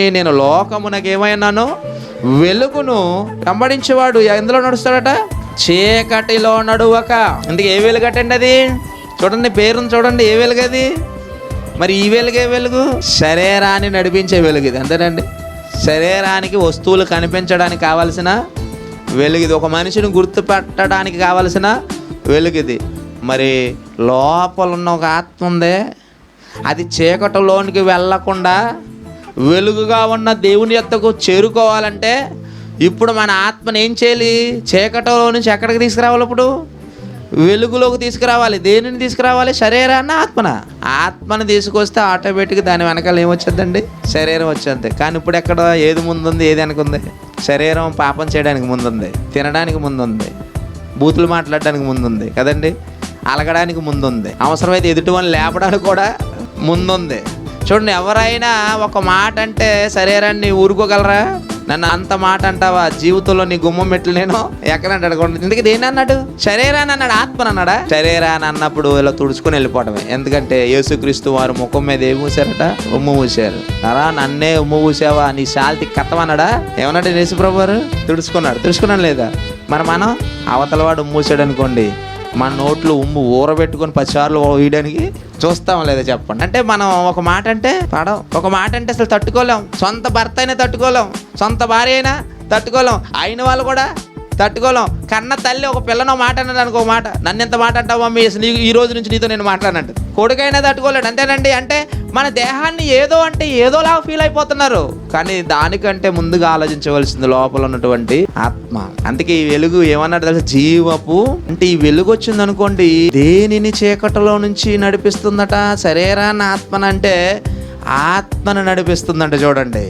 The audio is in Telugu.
నేను లోకమునకు ఏమైనాను వెలుగును. వెంబడించేవాడు ఎందులో నడుస్తాడట? చీకటిలో నడువక. అందుకే ఏ వెలుగటండి అది? చూడండి, పేరును చూడండి, ఏ వెలుగు అది? మరి ఈ వెలుగే వెలుగు, శరీరాన్ని నడిపించే వెలుగు ఇది. అంతేనండి, శరీరానికి వస్తువులు కనిపించడానికి కావలసిన వెలుగు ఇది. ఒక మనిషిని గుర్తుపెట్టడానికి కావలసిన వెలుగు ఇది. మరి లోపల ఉన్న ఒక ఆత్మ ఉందే, అది చీకటిలోనికి వెళ్ళకుండా వెలుగుగా ఉన్న దేవుని యొద్దకు చేరుకోవాలంటే ఇప్పుడు మన ఆత్మను ఏం చేయాలి? చీకటిలో నుంచి ఎక్కడికి తీసుకురావాలి? ఇప్పుడు వెలుగులోకి తీసుకురావాలి. దేనిని తీసుకురావాలి? శరీరాన్ని, ఆత్మను తీసుకొస్తే ఆటోమేటిక్గా దాని వెనకాల ఏమొచ్చేద్దండి? శరీరం వచ్చేది. కానీ ఇప్పుడు ఎక్కడ ఏది ముందుంది, ఏది వెనకుంది? శరీరం పాపం చేయడానికి ముందుంది, తినడానికి ముందుంది, బూతులు మాట్లాడడానికి ముందుంది కదండి, అలగడానికి ముందుంది, అవసరమైతే ఎదుటి వాళ్ళని లేపడానికి కూడా ముందుంది. చూడండి, ఎవరైనా ఒక మాట అంటే శరీరాన్ని ఊరుకోగలరా? నన్ను అంత మాట అంటావా, జీవితంలో నీ గుమ్మం మెట్లు నేను ఎక్కడంటాడు. ఇందుకు దేని అన్నాడు? శరీరాన్ని అన్నాడు, ఆత్మని అన్నాడా? శరీరాన్ని అన్నప్పుడు ఇలా తుడుచుకొని వెళ్ళిపోవడమే. ఎందుకంటే యేసుక్రీస్తు వారు ముఖం మీద ఏం మూసారట? ఉమ్ము మూసారు. అరా నన్నే ఉమ్ము మూసావా, నీ శాల్తి కట్టమన్నాడా? ఏమన్నాడు యేసుప్రభు వారు? తుడుచుకున్నాడు లేదా? మరి మనం అవతలవాడు ఉమ్ము మూసాడు అనుకోండి, మన నోట్లో ఉమ్ము ఊరబెట్టుకొని 10 సార్లు వేయడానికి చూస్తాం లేదా చెప్పండి? అంటే మనం ఒక మాట అంటే పడం, ఒక మాట అంటే అసలు తట్టుకోలేం. సొంత భర్త అయినా తట్టుకోలేం, సొంత భార్య అయినా తట్టుకోలేం, అయిన వాళ్ళు కూడా తట్టుకోలేం. కన్న తల్లి ఒక పిల్లను మాట అన్నది అనుకో, మాట నన్ను ఎంత మాట అంటావు మమ్మీ, ఈ రోజు నుంచి నీతో నేను మాట్లాడినట్టు. కొడుకైనా తట్టుకోలేడు. అంతేనండి. అంటే మన దేహాన్ని ఏదో అంటే ఏదోలాగా ఫీల్ అయిపోతున్నారు. కానీ దానికంటే ముందుగా ఆలోచించవలసింది లోపల ఉన్నటువంటి ఆత్మ. అందుకే ఈ వెలుగు ఏమన్నాడు తెలుసా? జీవపు. అంటే ఈ వెలుగు వచ్చింది అనుకోండి, దేనిని చీకటిలో నుంచి నడిపిస్తుందట? శరీరాన్ని, ఆత్మను. అంటే ఆత్మను నడిపిస్తుందంట. చూడండి,